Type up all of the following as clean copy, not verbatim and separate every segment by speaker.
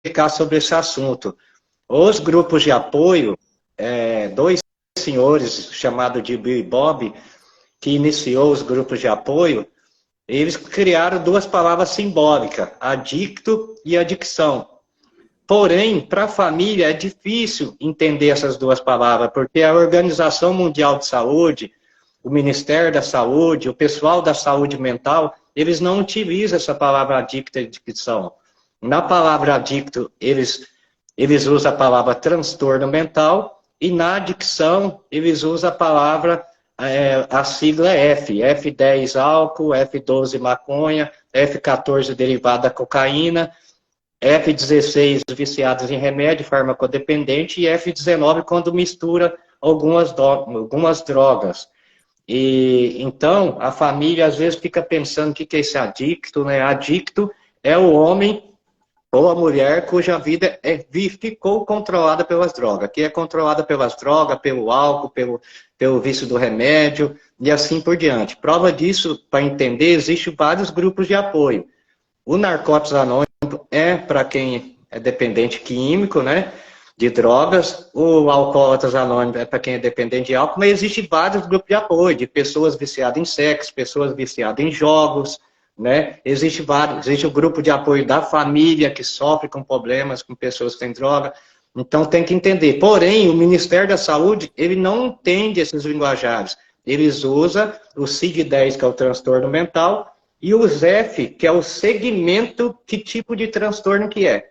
Speaker 1: explicar sobre esse assunto. Os grupos de apoio, dois senhores chamados de Bill e Bob, que iniciou os grupos de apoio, eles criaram duas palavras simbólicas, adicto e adicção. Porém, para a família é difícil entender essas duas palavras, porque a Organização Mundial de Saúde, o Ministério da Saúde, o pessoal da saúde mental, eles não utilizam essa palavra adicto e adicção. Na palavra adicto, eles usam a palavra transtorno mental, e na adicção, eles usam a palavra, a sigla F, F10 álcool, F12 maconha, F14 derivado da cocaína, F16 viciados em remédio, farmacodependente, e F19 quando mistura algumas drogas. E então a família às vezes fica pensando o que é esse adicto, né? Adicto é o homem ou a mulher cuja vida ficou controlada pelas drogas, que é controlada pelas drogas, pelo álcool, pelo vício do remédio e assim por diante. Prova disso, para entender, existem vários grupos de apoio. O Narcóticos Anônimos é para quem é dependente químico, né, de drogas. O Alcoólatras Anônimos é para quem é dependente de álcool, mas existem vários grupos de apoio, de pessoas viciadas em sexo, pessoas viciadas em jogos, né? Existe o grupo de apoio da família que sofre com problemas, com pessoas que têm droga. Então tem que entender. Porém, o Ministério da Saúde, ele não entende esses linguajares. Eles usam o CID-10, que é o transtorno mental, e o ZEF, que é o segmento, que tipo de transtorno que é.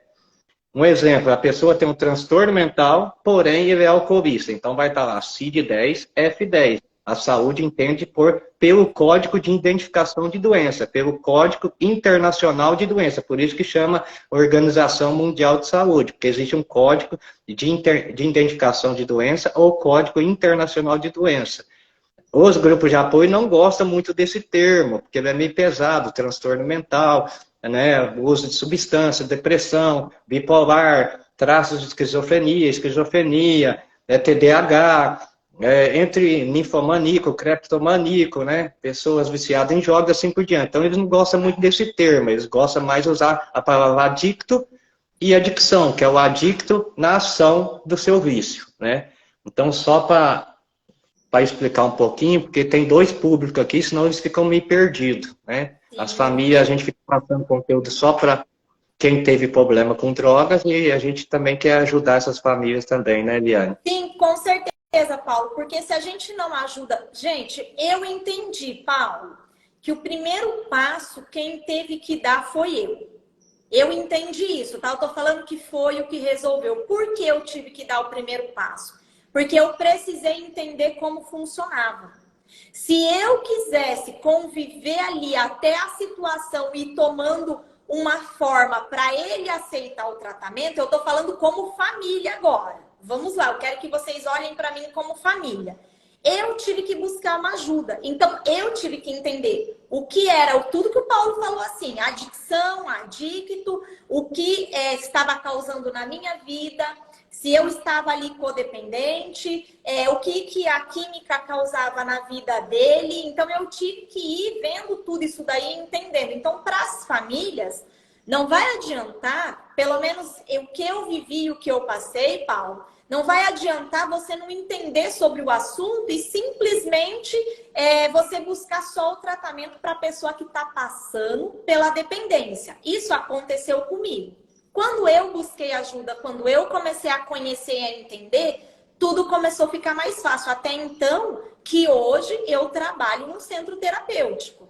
Speaker 1: Um exemplo, a pessoa tem um transtorno mental, porém ele é alcoolista. Então vai estar lá CID-10, F10. A saúde entende pelo Código de Identificação de Doença, pelo Código Internacional de Doença. Por isso que chama Organização Mundial de Saúde, porque existe um Código de Identificação de Doença ou Código Internacional de Doença. Os grupos de apoio não gostam muito desse termo, porque ele é meio pesado, transtorno mental, né, uso de substância, depressão, bipolar, traços de esquizofrenia, TDAH, entre ninfomaníaco, creptomaníaco, né, pessoas viciadas em jogos, assim por diante. Então eles não gostam muito desse termo, eles gostam mais de usar a palavra adicto e adicção, que é o adicto na ação do seu vício, né. Então só para explicar um pouquinho, porque tem dois públicos aqui, senão eles ficam meio perdidos, né?
Speaker 2: Sim,
Speaker 1: As famílias, a gente fica passando conteúdo só para quem teve problema com drogas, e a gente também quer ajudar essas famílias também, né, Eliane?
Speaker 2: Sim, com certeza, Paulo, porque se a gente não ajuda... Gente, eu entendi, Paulo, que o primeiro passo quem teve que dar foi eu. Eu entendi isso, tá? Eu tô falando que foi o que resolveu. Por que eu tive que dar o primeiro passo? Porque eu precisei entender como funcionava. Se eu quisesse conviver ali até a situação e tomando uma forma para ele aceitar o tratamento, eu tô falando como família agora. Vamos lá, eu quero que vocês olhem para mim como família. Eu tive que buscar uma ajuda. Então, eu tive que entender o que era, tudo que o Paulo falou assim, adicção, adicto, o que estava causando na minha vida, se eu estava ali codependente, o que a química causava na vida dele. Então, eu tive que ir vendo tudo isso daí e entendendo. Então, para as famílias, não vai adiantar, pelo menos o que eu vivi, o que eu passei, Paulo, não vai adiantar você não entender sobre o assunto e simplesmente você buscar só o tratamento para a pessoa que está passando pela dependência. Isso aconteceu comigo. Quando eu busquei ajuda, quando eu comecei a conhecer e a entender, tudo começou a ficar mais fácil. Até então, que hoje eu trabalho no centro terapêutico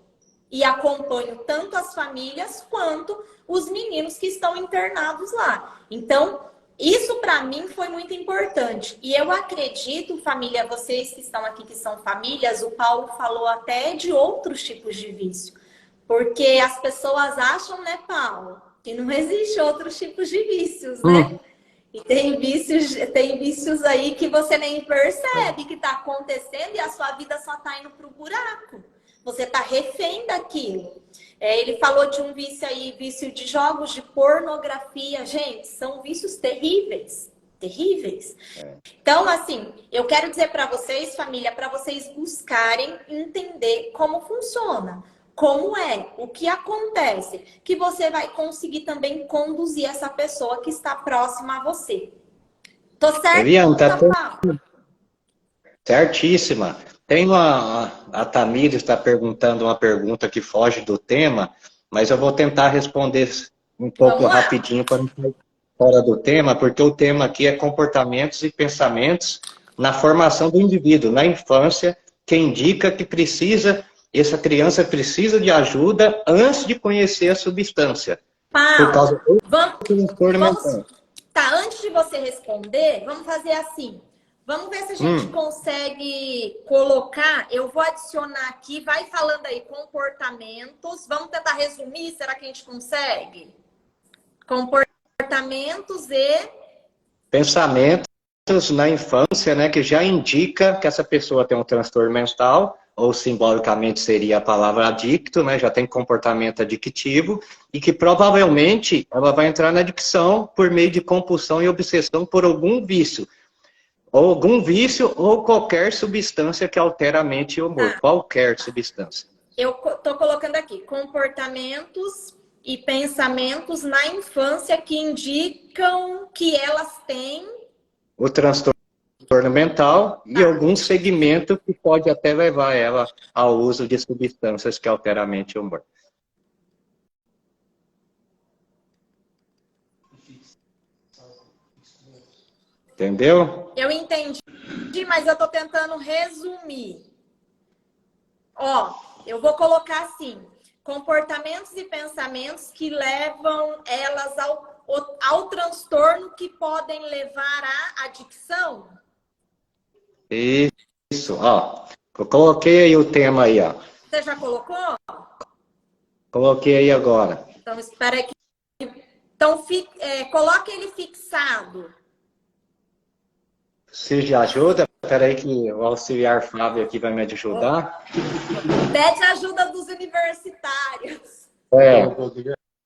Speaker 2: e acompanho tanto as famílias quanto os meninos que estão internados lá. Então, isso para mim foi muito importante. E eu acredito, família, vocês que estão aqui, que são famílias, o Paulo falou até de outros tipos de vício. Porque as pessoas acham, né, Paulo, que não existe outros tipos de vícios, né? E tem vícios aí que você nem percebe que está acontecendo e a sua vida só está indo para o buraco. Você está refém daquilo. Ele falou de um vício aí, vício de jogos de pornografia. Gente, são vícios terríveis. Terríveis. Então, assim, eu quero dizer para vocês, família, para vocês buscarem entender como funciona. como é, o que acontece, que você vai conseguir também conduzir essa pessoa que está próxima a você. Tô certa,
Speaker 1: Eliane, tá
Speaker 2: Paulo?
Speaker 1: certíssima. A Tamires está perguntando uma pergunta que foge do tema, mas eu vou tentar responder um pouco
Speaker 2: Vamos lá.
Speaker 1: rapidinho para não sair fora do tema, porque o tema aqui é comportamentos e pensamentos na formação do indivíduo, na infância, que indica que essa criança precisa de ajuda antes de conhecer a substância. Por
Speaker 2: Paulo,
Speaker 1: causa do transtorno
Speaker 2: vamos,
Speaker 1: mental.
Speaker 2: tá, antes de você responder, vamos fazer assim. Vamos ver se a gente consegue colocar. Eu vou adicionar aqui, vai falando aí, comportamentos. Vamos tentar resumir, será que a gente consegue? Comportamentos e...
Speaker 1: Pensamentos na infância, né, que já indica que essa pessoa tem um transtorno mental, ou simbolicamente seria a palavra adicto, né, já tem comportamento adictivo, e que provavelmente ela vai entrar na adicção por meio de compulsão e obsessão por algum vício. Ou qualquer substância que altera a mente e o humor.
Speaker 2: Tá.
Speaker 1: Qualquer substância.
Speaker 2: Eu tô colocando aqui, comportamentos e pensamentos na infância que indicam que elas têm
Speaker 1: O transtorno mental e algum segmento que pode até levar ela ao uso de substâncias que alteram a mente e o humor. Entendeu?
Speaker 2: Eu entendi, mas eu tô tentando resumir. Ó, eu vou colocar assim, comportamentos e pensamentos que levam elas ao transtorno que podem levar à adicção.
Speaker 1: Isso, ó. Eu coloquei aí o tema aí, ó.
Speaker 2: Você já colocou?
Speaker 1: Coloquei aí agora.
Speaker 2: Então, espera aí. Então, coloque ele fixado.
Speaker 1: Se já ajuda, peraí que o auxiliar Fábio aqui vai me ajudar.
Speaker 2: Pede ajuda dos universitários.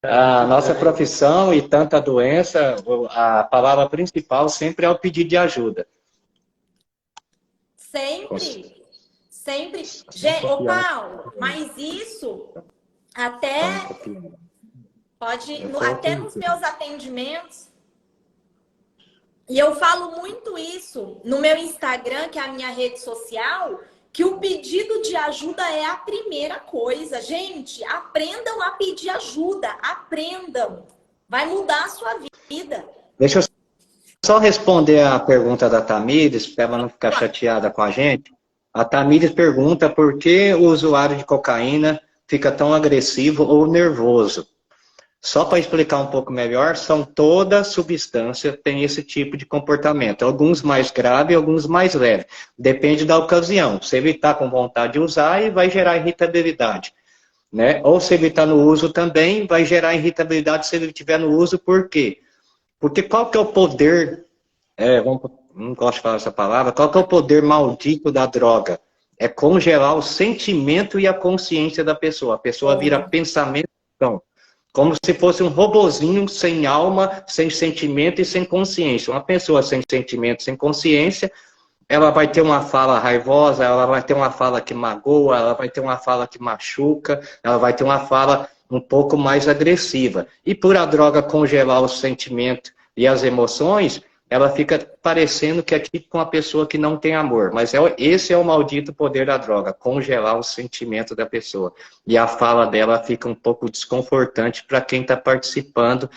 Speaker 1: A nossa profissão e tanta doença, a palavra principal sempre é o pedido de ajuda.
Speaker 2: Sempre. Sempre. Gente, ô Paulo, mas isso até até nos meus atendimentos. E eu falo muito isso no meu Instagram, que é a minha rede social, que o pedido de ajuda é a primeira coisa. Gente, aprendam a pedir ajuda. Aprendam. Vai mudar a sua vida.
Speaker 1: Deixa eu só responder a pergunta da Tamires, para ela não ficar chateada com a gente. A Tamires pergunta por que o usuário de cocaína fica tão agressivo ou nervoso. Só para explicar um pouco melhor, toda substância tem esse tipo de comportamento. Alguns mais graves, alguns mais leves. Depende da ocasião. Se ele está com vontade de usar, ele vai gerar irritabilidade. Né? Ou se ele está no uso também, vai gerar irritabilidade se ele estiver no uso. Por quê? Porque qual que é o poder... não gosto de falar essa palavra. Qual que é o poder maldito da droga? É congelar o sentimento e a consciência da pessoa. A pessoa vira pensamento. Como se fosse um robozinho sem alma, sem sentimento e sem consciência. Uma pessoa sem sentimento, sem consciência, ela vai ter uma fala raivosa, ela vai ter uma fala que magoa, ela vai ter uma fala que machuca, ela vai ter uma fala um pouco mais agressiva. E por a droga congelar o sentimento e as emoções, ela fica parecendo que é tipo uma pessoa que não tem amor. Mas esse é o maldito poder da droga, congelar o sentimento da pessoa. E a fala dela fica um pouco desconfortante para quem está participando,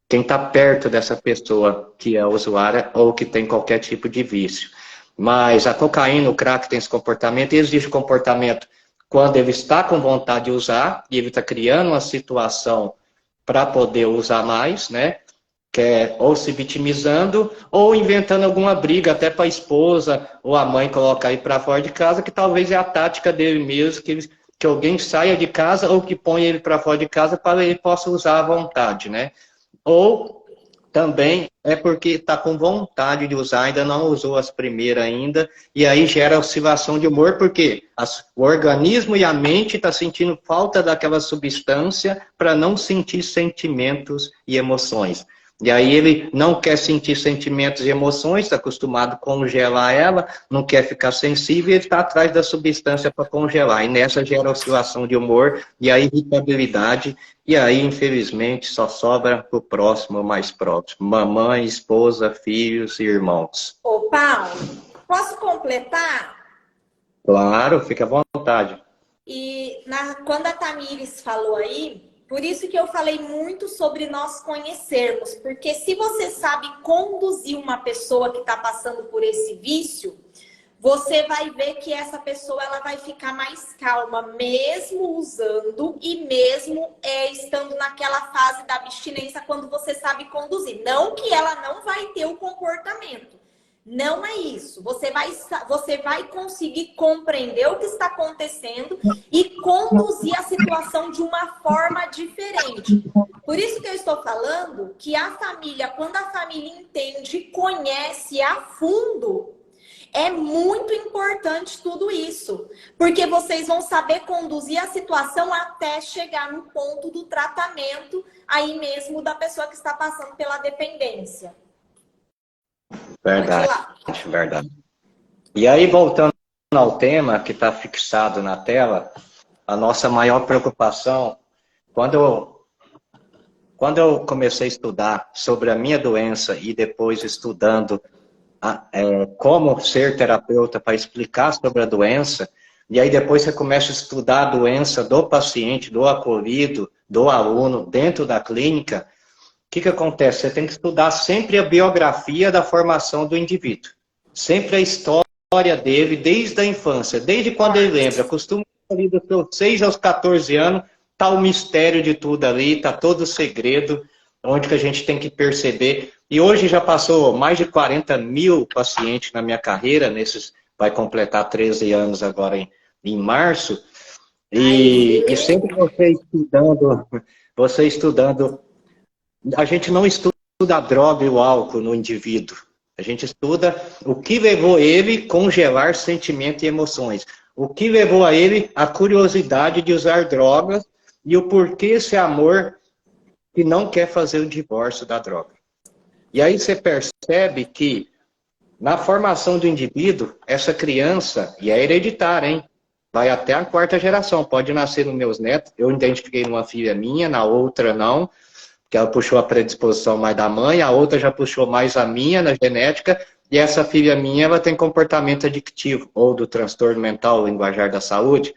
Speaker 1: quem está perto dessa pessoa que é usuária ou que tem qualquer tipo de vício. Mas a cocaína, o crack tem esse comportamento, e existe comportamento quando ele está com vontade de usar, e ele está criando uma situação para poder usar mais, né? Que é ou se vitimizando, ou inventando alguma briga até para a esposa ou a mãe colocar aí para fora de casa, que talvez é a tática dele mesmo, que alguém saia de casa ou que ponha ele para fora de casa para ele possa usar à vontade, né? Ou também é porque está com vontade de usar, ainda não usou as primeiras ainda, e aí gera oscilação de humor, porque o organismo e a mente estão sentindo falta daquela substância para não sentir sentimentos e emoções. E aí ele não quer sentir sentimentos e emoções, está acostumado a congelar ela, não quer ficar sensível e ele está atrás da substância para congelar. E nessa gera oscilação de humor e a irritabilidade. E aí, infelizmente, só sobra o próximo, o mais próximo. Mamãe, esposa, filhos e irmãos.
Speaker 2: Ô, Paulo, posso completar?
Speaker 1: Claro, fica à vontade.
Speaker 2: E quando a Tamires falou aí, por isso que eu falei muito sobre nós conhecermos, porque se você sabe conduzir uma pessoa que está passando por esse vício, você vai ver que essa pessoa ela vai ficar mais calma, mesmo usando e mesmo estando naquela fase da abstinência quando você sabe conduzir. Não que ela não vai ter o comportamento. Não é isso. Você vai conseguir compreender o que está acontecendo e conduzir a situação de uma forma diferente. Por isso que eu estou falando que a família, quando a família entende e conhece a fundo, é muito importante tudo isso. Porque vocês vão saber conduzir a situação até chegar no ponto do tratamento aí mesmo da pessoa que está passando pela dependência.
Speaker 1: Verdade, verdade. E aí, voltando ao tema que está fixado na tela, a nossa maior preocupação, quando eu comecei a estudar sobre a minha doença e depois estudando como ser terapeuta para explicar sobre a doença, e aí depois você começa a estudar a doença do paciente, do acolhido, do aluno, dentro da clínica, o que acontece? Você tem que estudar sempre a biografia da formação do indivíduo. Sempre a história dele, desde a infância, desde quando ele lembra. Costuma ali dos seus 6 aos 14 anos, está o mistério de tudo ali, está todo o segredo, onde que a gente tem que perceber. E hoje já passou mais de 40 mil pacientes na minha carreira, vai completar 13 anos agora em março. E sempre você estudando, a gente não estuda a droga e o álcool no indivíduo. A gente estuda o que levou ele a congelar sentimento e emoções. O que levou a ele a curiosidade de usar drogas e o porquê esse amor que não quer fazer o divórcio da droga. E aí você percebe que na formação do indivíduo, essa criança, e é hereditária, hein? Vai até a 4ª geração, pode nascer nos meus netos. Eu identifiquei numa filha minha, na outra não, que ela puxou a predisposição mais da mãe, a outra já puxou mais a minha na genética, e essa filha minha, ela tem comportamento adictivo, ou do transtorno mental, linguajar da saúde.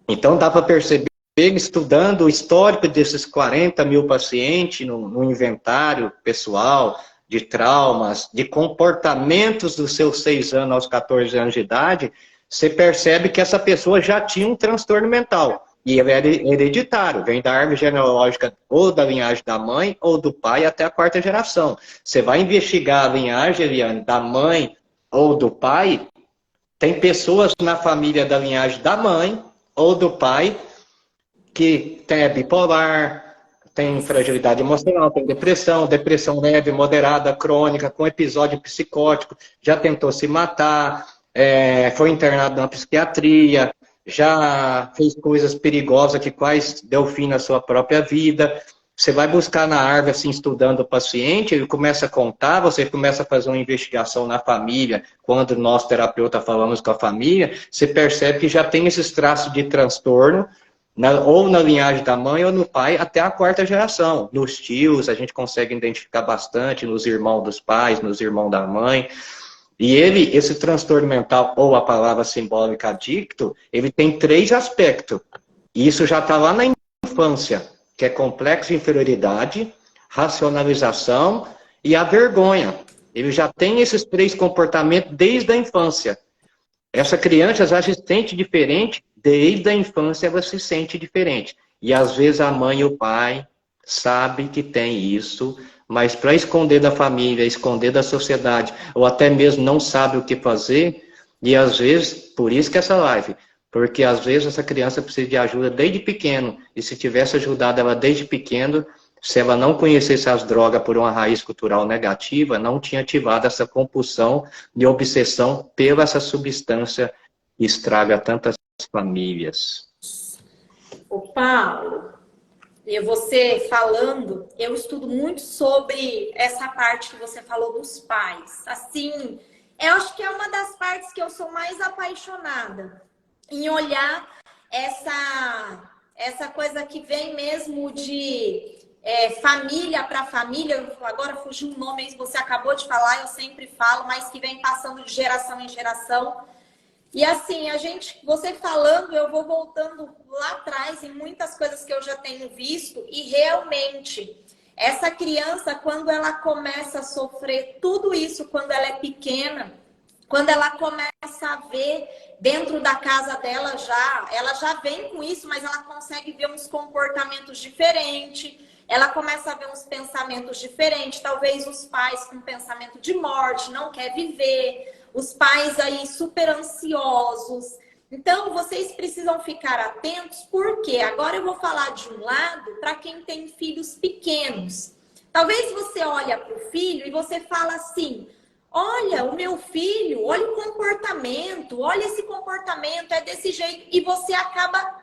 Speaker 1: Então dá para perceber, estudando o histórico desses 40 mil pacientes, no inventário pessoal, de traumas, de comportamentos dos seus 6 anos aos 14 anos de idade, você percebe que essa pessoa já tinha um transtorno mental. E ele é hereditário, vem da árvore genealógica ou da linhagem da mãe ou do pai até a 4ª geração. Você vai investigar a linhagem, Eliane, da mãe ou do pai, tem pessoas na família da linhagem da mãe ou do pai que tem bipolar, tem fragilidade emocional, tem depressão leve, moderada, crônica, com episódio psicótico, já tentou se matar, foi internado na psiquiatria, já fez coisas perigosas que quase deu fim na sua própria vida. Você vai buscar na árvore, assim, estudando o paciente, ele começa a contar, você começa a fazer uma investigação na família, quando nós, terapeuta, falamos com a família, você percebe que já tem esses traços de transtorno, ou na linhagem da mãe ou no pai, até a 4ª geração. Nos tios, a gente consegue identificar bastante, nos irmãos dos pais, nos irmãos da mãe. E esse transtorno mental, ou a palavra simbólica adicto, ele tem 3 aspectos. E isso já está lá na infância, que é complexo de inferioridade, racionalização e a vergonha. Ele já tem esses 3 comportamentos desde a infância. Essa criança já se sente diferente, desde a infância ela se sente diferente. E às vezes a mãe e o pai sabem que tem isso, mas para esconder da família, esconder da sociedade, ou até mesmo não sabe o que fazer, e às vezes, por isso que essa live, porque às vezes essa criança precisa de ajuda desde pequeno, e se tivesse ajudado ela desde pequeno, se ela não conhecesse as drogas por uma raiz cultural negativa, não tinha ativado essa compulsão de obsessão pela essa substância que estraga tantas famílias.
Speaker 2: Ô, Paulo, você falando, eu estudo muito sobre essa parte que você falou dos pais. Assim, eu acho que é uma das partes que eu sou mais apaixonada em olhar essa coisa que vem mesmo de família para família. Agora fugiu um nome aí, você acabou de falar, eu sempre falo, mas que vem passando de geração em geração. E assim, você falando, eu vou voltando lá atrás em muitas coisas que eu já tenho visto e realmente essa criança, quando ela começa a sofrer tudo isso, quando ela é pequena, quando ela começa a ver dentro da casa dela ela já vem com isso, mas ela consegue ver uns comportamentos diferentes, ela começa a ver uns pensamentos diferentes, talvez os pais com pensamento de morte, não quer viver, os pais aí super ansiosos. Então, vocês precisam ficar atentos, porque agora eu vou falar de um lado para quem tem filhos pequenos. Talvez você olhe para o filho e você fala assim, olha, o meu filho, olha o comportamento, olha esse comportamento, é desse jeito. E você acaba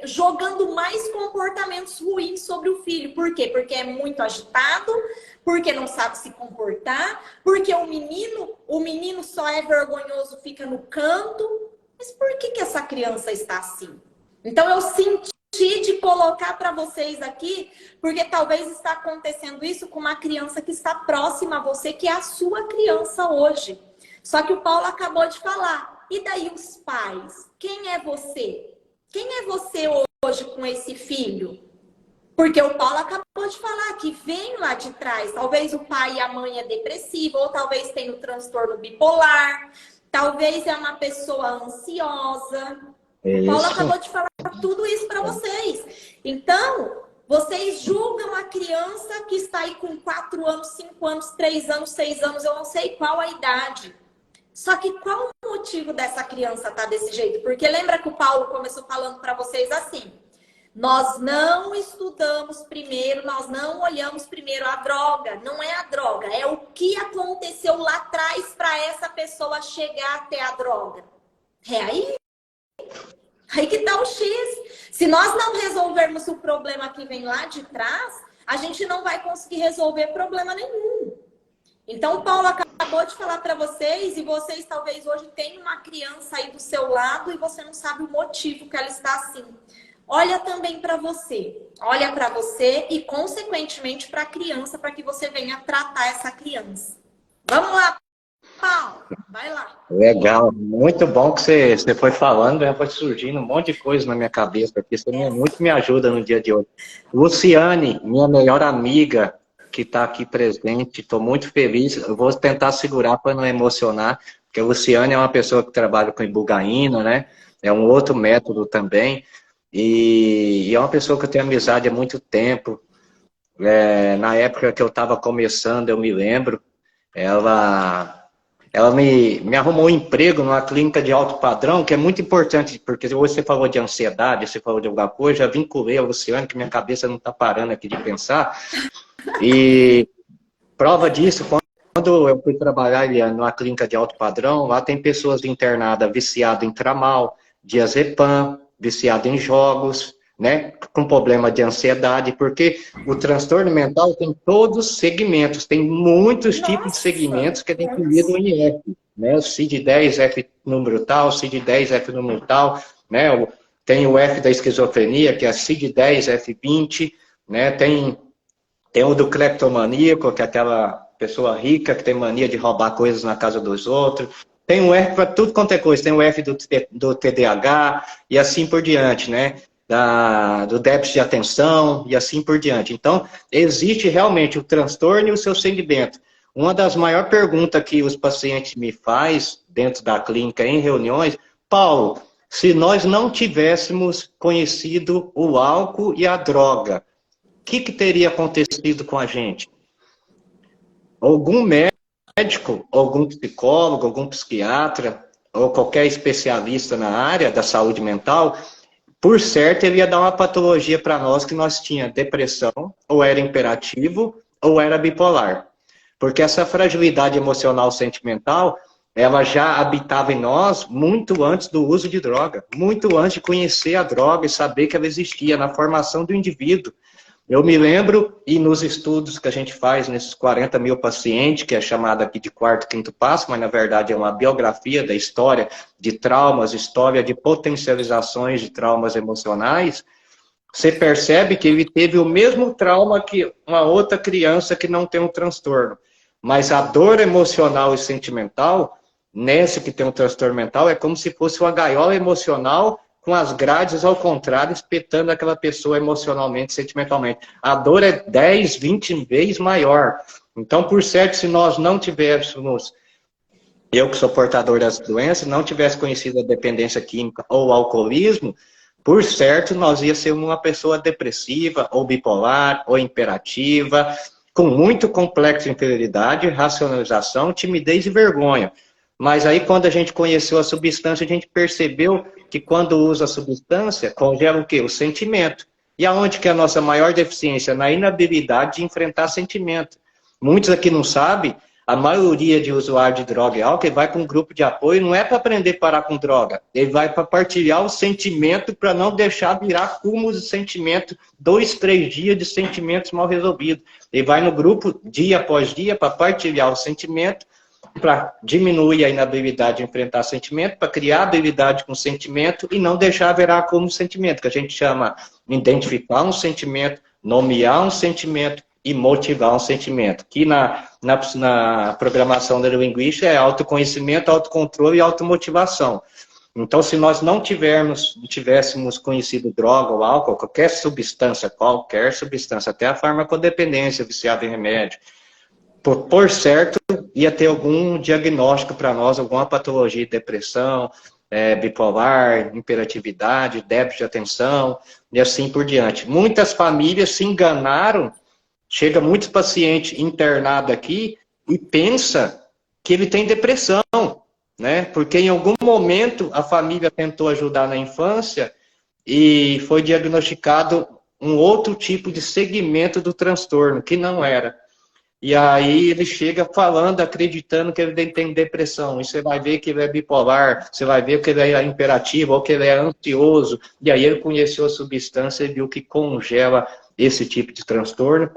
Speaker 2: jogando mais comportamentos ruins sobre o filho. Por quê? Porque é muito agitado, porque não sabe se comportar, porque o menino só é vergonhoso, fica no canto. Mas por que essa criança está assim? Então eu senti de colocar para vocês aqui, porque talvez está acontecendo isso com uma criança que está próxima a você, que é a sua criança hoje. Só que o Paulo acabou de falar. E daí os pais? Quem é você? Quem é você hoje com esse filho? Porque o Paulo acabou de falar que vem lá de trás. Talvez o pai e a mãe é depressivo, ou talvez tenha o transtorno bipolar, talvez é uma pessoa ansiosa. O Paulo acabou de falar tudo isso para vocês. Então, vocês julgam a criança que está aí com 4 anos, 5 anos, 3 anos, 6 anos, eu não sei qual a idade. Só que qual o motivo dessa criança estar desse jeito? Porque lembra que o Paulo começou falando para vocês assim, nós não estudamos primeiro, nós não olhamos primeiro a droga. Não é a droga, é o que aconteceu lá atrás para essa pessoa chegar até a droga. É aí que tá o X. Se nós não resolvermos o problema que vem lá de trás, a gente não vai conseguir resolver problema nenhum. Então, o Paulo acabou de falar para vocês, e vocês talvez hoje tenham uma criança aí do seu lado e você não sabe o motivo que ela está assim. Olha também para você. Olha para você e, consequentemente, para a criança, para que você venha tratar essa criança. Vamos lá, Paulo. Vai lá.
Speaker 1: Legal. Muito bom que você foi falando, já foi surgindo um monte de coisa na minha cabeça, porque você muito me ajuda no dia de hoje. Luciane, minha melhor amiga, que está aqui presente, estou muito feliz. Eu vou tentar segurar para não emocionar, porque a Luciane é uma pessoa que trabalha com ibogaína, né? É um outro método também. E é uma pessoa que eu tenho amizade há muito tempo. Na época que eu estava começando, eu me lembro, ela me arrumou um emprego numa clínica de alto padrão, que é muito importante, porque hoje você falou de ansiedade, você falou de alguma coisa, já vinculei a Luciane, que minha cabeça não está parando aqui de pensar. E prova disso, quando eu fui trabalhar numa clínica de alto padrão, lá tem pessoas internadas viciadas em tramal, diazepam, viciado em jogos, né, com problema de ansiedade, porque o transtorno mental tem todos os segmentos, tem muitos tipos de segmentos que é definido em IF, né, o CID-10, F número tal, CID-10, F número tal, né, tem o F da esquizofrenia, que é CID-10, F20, né, tem o do cleptomaníaco, que é aquela pessoa rica que tem mania de roubar coisas na casa dos outros. Tem um F para tudo quanto é coisa. Tem o F do TDAH e assim por diante, né? Do déficit de atenção e assim por diante. Então, existe realmente o transtorno e o seu segmento. Uma das maiores perguntas que os pacientes me fazem dentro da clínica, em reuniões, Paulo, se nós não tivéssemos conhecido o álcool e a droga, o que teria acontecido com a gente? Algum médico, algum psicólogo, algum psiquiatra, ou qualquer especialista na área da saúde mental, por certo, ele ia dar uma patologia para nós que nós tinha depressão, ou era imperativo, ou era bipolar. Porque essa fragilidade emocional sentimental ela já habitava em nós muito antes do uso de droga, muito antes de conhecer a droga e saber que ela existia na formação do indivíduo. Eu me lembro, e nos estudos que a gente faz nesses 40 mil pacientes, que é chamado aqui de quarto, quinto passo, mas na verdade é uma biografia da história de traumas, história de potencializações de traumas emocionais, você percebe que ele teve o mesmo trauma que uma outra criança que não tem um transtorno. Mas a dor emocional e sentimental, nesse que tem um transtorno mental, é como se fosse uma gaiola emocional com as grades ao contrário, espetando aquela pessoa emocionalmente, sentimentalmente. A dor é 10, 20 vezes maior. Então, por certo, se nós não tivéssemos, eu que sou portador dessa doença, não tivesse conhecido a dependência química ou o alcoolismo, por certo, nós ia ser uma pessoa depressiva, ou bipolar, ou imperativa, com muito complexo de inferioridade, racionalização, timidez e vergonha. Mas aí, quando a gente conheceu a substância, a gente percebeu que quando usa a substância, congela o quê? O sentimento. E aonde que é a nossa maior deficiência? Na inabilidade de enfrentar sentimento. Muitos aqui não sabem, a maioria de usuários de droga e álcool vai para um grupo de apoio, não é para aprender a parar com droga, ele vai para partilhar o sentimento para não deixar virar cúmulos de sentimento, 2, 3 dias de sentimentos mal resolvidos. Ele vai no grupo dia após dia para partilhar o sentimento, para diminuir a inabilidade de enfrentar sentimento, para criar habilidade com sentimento e não deixar virar como sentimento, que a gente chama de identificar um sentimento, nomear um sentimento e motivar um sentimento. Que na programação neurolinguística é autoconhecimento, autocontrole e automotivação. Então, se nós não tivéssemos conhecido droga ou álcool, qualquer substância, até a farmacodependência, viciada em remédio, por certo, ia ter algum diagnóstico para nós, alguma patologia de depressão, bipolar, hiperatividade, déficit de atenção, e assim por diante. Muitas famílias se enganaram, chega muitos pacientes internados aqui e pensa que ele tem depressão, né? Porque em algum momento a família tentou ajudar na infância e foi diagnosticado um outro tipo de segmento do transtorno, que não era. E aí ele chega falando, acreditando que ele tem depressão. E você vai ver que ele é bipolar, você vai ver que ele é imperativo, ou que ele é ansioso. E aí ele conheceu a substância e viu que congela esse tipo de transtorno,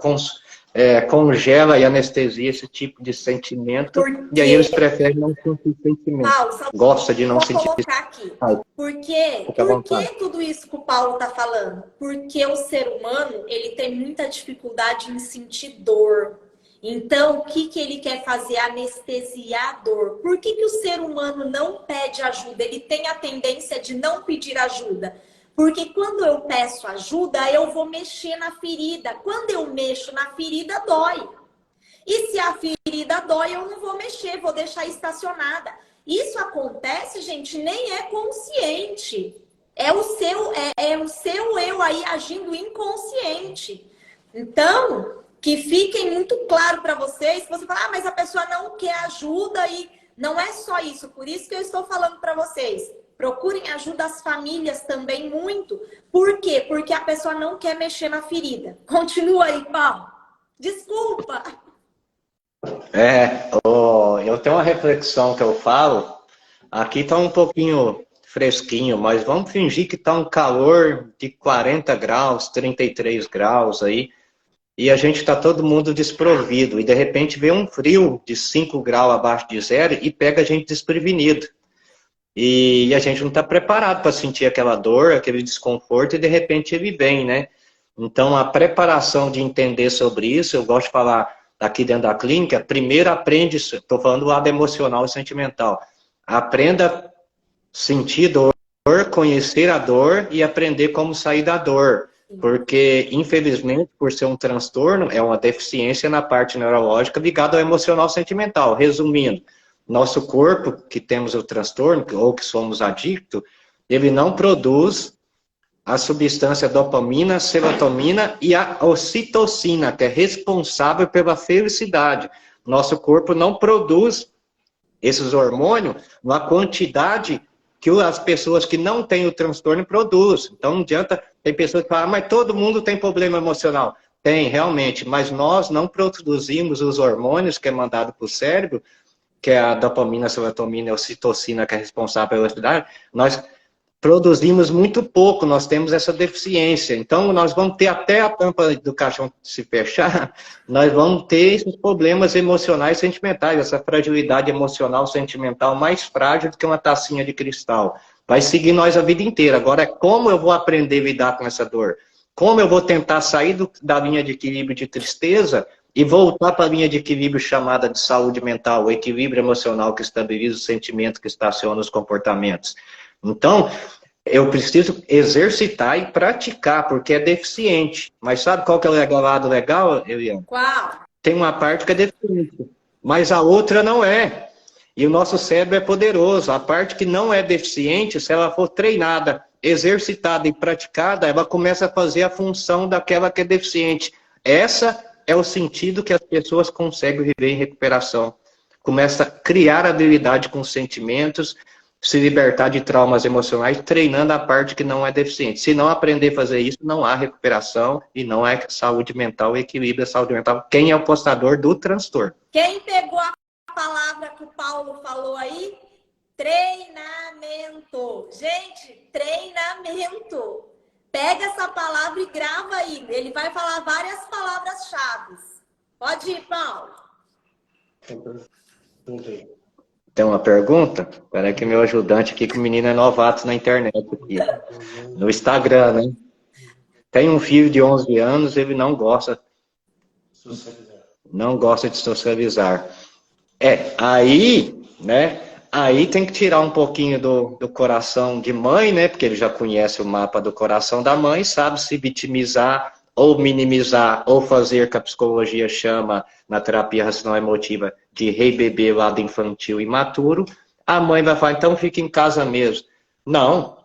Speaker 1: congela e anestesia esse tipo de sentimento. E aí eles preferem não sentir sentimento.
Speaker 2: Paulo,
Speaker 1: gosta de não sentir.
Speaker 2: Vou colocar aqui. Por que tudo isso que o Paulo está falando? Porque o ser humano, ele tem muita dificuldade em sentir dor. Então, o que ele quer fazer? Anestesiar a dor. Por que o ser humano não pede ajuda? Ele tem a tendência de não pedir ajuda. Porque quando eu peço ajuda, eu vou mexer na ferida. Quando eu mexo na ferida, dói. E se a ferida dói, eu não vou mexer, vou deixar estacionada. Isso acontece, gente, nem é consciente. É o seu eu aí agindo inconsciente. Então, que fiquem muito claro para vocês, você fala, mas a pessoa não quer ajuda e não é só isso. Por isso que eu estou falando para vocês. Procurem ajuda as famílias também muito. Por quê? Porque a pessoa não quer mexer na ferida. Continua aí, Paulo. Desculpa.
Speaker 1: Eu tenho uma reflexão que eu falo. Aqui está um pouquinho fresquinho, mas vamos fingir que está um calor de 40 graus, 33 graus aí. E a gente está todo mundo desprovido. E de repente vem um frio de 5 graus abaixo de zero e pega a gente desprevenido. E a gente não está preparado para sentir aquela dor, aquele desconforto, e de repente ele vem, né? Então a preparação de entender sobre isso, eu gosto de falar aqui dentro da clínica, primeiro aprende, estou falando do lado emocional e sentimental. Aprenda a sentir dor, conhecer a dor e aprender como sair da dor. Porque, infelizmente, por ser um transtorno, é uma deficiência na parte neurológica ligada ao emocional sentimental. Resumindo, nosso corpo, que temos o transtorno, ou que somos adictos, ele não produz a substância dopamina, serotonina e a ocitocina, que é responsável pela felicidade. Nosso corpo não produz esses hormônios na quantidade que as pessoas que não têm o transtorno produzem. Então não adianta, tem pessoas que falam, mas todo mundo tem problema emocional. Tem, realmente, mas nós não produzimos os hormônios que é mandado para o cérebro que é a dopamina, a serotonina, a ocitocina, que é responsável pela atividade, nós produzimos muito pouco, nós temos essa deficiência. Então, nós vamos ter até a tampa do caixão se fechar, nós vamos ter esses problemas emocionais e sentimentais, essa fragilidade emocional, sentimental mais frágil do que uma tacinha de cristal. Vai seguir nós a vida inteira. Agora, como eu vou aprender a lidar com essa dor? Como eu vou tentar sair da linha de equilíbrio de tristeza e voltar para a linha de equilíbrio chamada de saúde mental, o equilíbrio emocional que estabiliza o sentimento, que estaciona os comportamentos? Então, eu preciso exercitar e praticar, porque é deficiente. Mas sabe qual que é o lado legal, Eliane?
Speaker 2: Qual?
Speaker 1: Tem uma parte que é deficiente, mas a outra não é. E o nosso cérebro é poderoso. A parte que não é deficiente, se ela for treinada, exercitada e praticada, ela começa a fazer a função daquela que é deficiente. Essa é o sentido que as pessoas conseguem viver em recuperação. Começa a criar habilidade com os sentimentos, se libertar de traumas emocionais, treinando a parte que não é deficiente. Se não aprender a fazer isso, não há recuperação e não há saúde mental, equilíbrio da saúde mental. Quem é o portador do transtorno?
Speaker 2: Quem pegou a palavra que o Paulo falou aí? Treinamento. Gente, treinamento. Pega essa palavra e grava aí. Ele vai falar várias palavras-chave. Pode ir, Paulo.
Speaker 1: Tem uma pergunta? Espera que meu ajudante aqui, que o menino é novato na internet aqui. No Instagram, né? Tem um filho de 11 anos, ele não gosta de socializar. Aí, né? Aí tem que tirar um pouquinho do coração de mãe, né? Porque ele já conhece o mapa do coração da mãe, sabe se vitimizar ou minimizar, ou fazer que a psicologia chama, na terapia racional emotiva, de rebeber lado infantil imaturo. A mãe vai falar, então fica em casa mesmo. Não,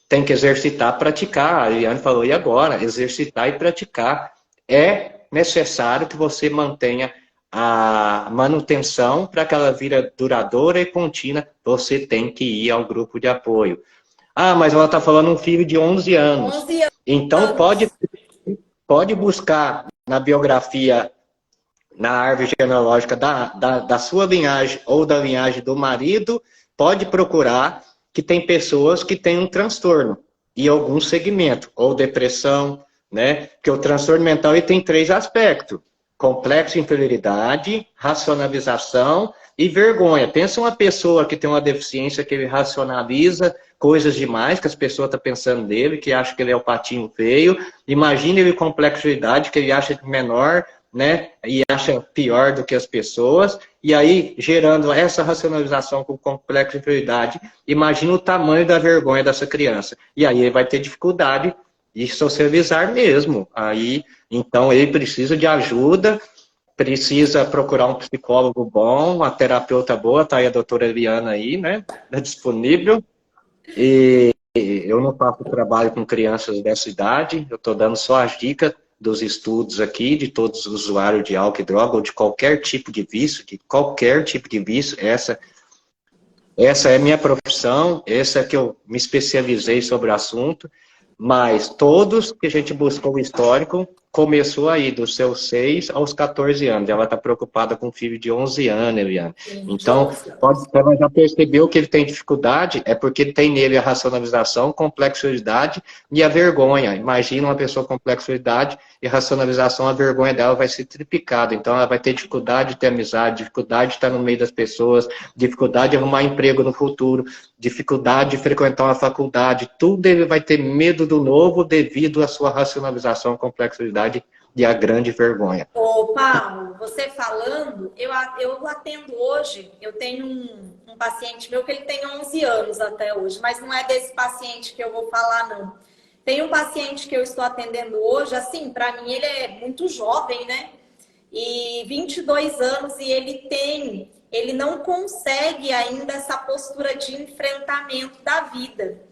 Speaker 1: tem que exercitar, praticar. A Eliane falou, e agora? Exercitar e praticar. É necessário que você mantenha a manutenção para que ela vira duradoura e contínua. Você tem que ir ao grupo de apoio. Ah, mas ela está falando um filho de 11 anos.
Speaker 2: 11 anos.
Speaker 1: Então pode buscar na biografia, na árvore genealógica da sua linhagem ou da linhagem do marido, pode procurar que tem pessoas que têm um transtorno em algum segmento, ou depressão, né? Porque o transtorno mental ele tem 3 aspectos: complexo de inferioridade, racionalização e vergonha. Pensa uma pessoa que tem uma deficiência que ele racionaliza coisas demais que as pessoas estão pensando dele, que acha que ele é o patinho feio. Imagine ele com complexidade, que ele acha menor, né? E acha pior do que as pessoas. E aí, gerando essa racionalização com complexo de inferioridade, imagina o tamanho da vergonha dessa criança. E aí ele vai ter dificuldade de socializar mesmo. Aí, então, ele precisa de ajuda, precisa procurar um psicólogo bom, uma terapeuta boa, tá aí a doutora Eliana aí, né? É disponível. E eu não faço trabalho com crianças dessa idade, eu estou dando só as dicas dos estudos aqui, de todos os usuários de álcool e droga, ou de qualquer tipo de vício, essa é minha profissão, essa é que eu me especializei sobre o assunto, mas todos que a gente buscou o histórico, começou aí dos seus 6 aos 14 anos. Ela está preocupada com um filho de 11 anos, Eliane. Então, ela já percebeu que ele tem dificuldade, é porque tem nele a racionalização, complexidade e a vergonha. Imagina uma pessoa com complexidade e racionalização, a vergonha dela vai ser triplicada. Então, ela vai ter dificuldade de ter amizade, dificuldade de estar no meio das pessoas, dificuldade de arrumar emprego no futuro, dificuldade de frequentar uma faculdade. Tudo ele vai ter medo do novo devido à sua racionalização, complexidade e a grande vergonha.
Speaker 2: Ô, Paulo, você falando, eu atendo hoje, eu tenho um paciente meu que ele tem 11 anos até hoje, mas não é desse paciente que eu vou falar, não. Tem um paciente que eu estou atendendo hoje, assim, para mim ele é muito jovem, né? E 22 anos e ele não consegue ainda essa postura de enfrentamento da vida.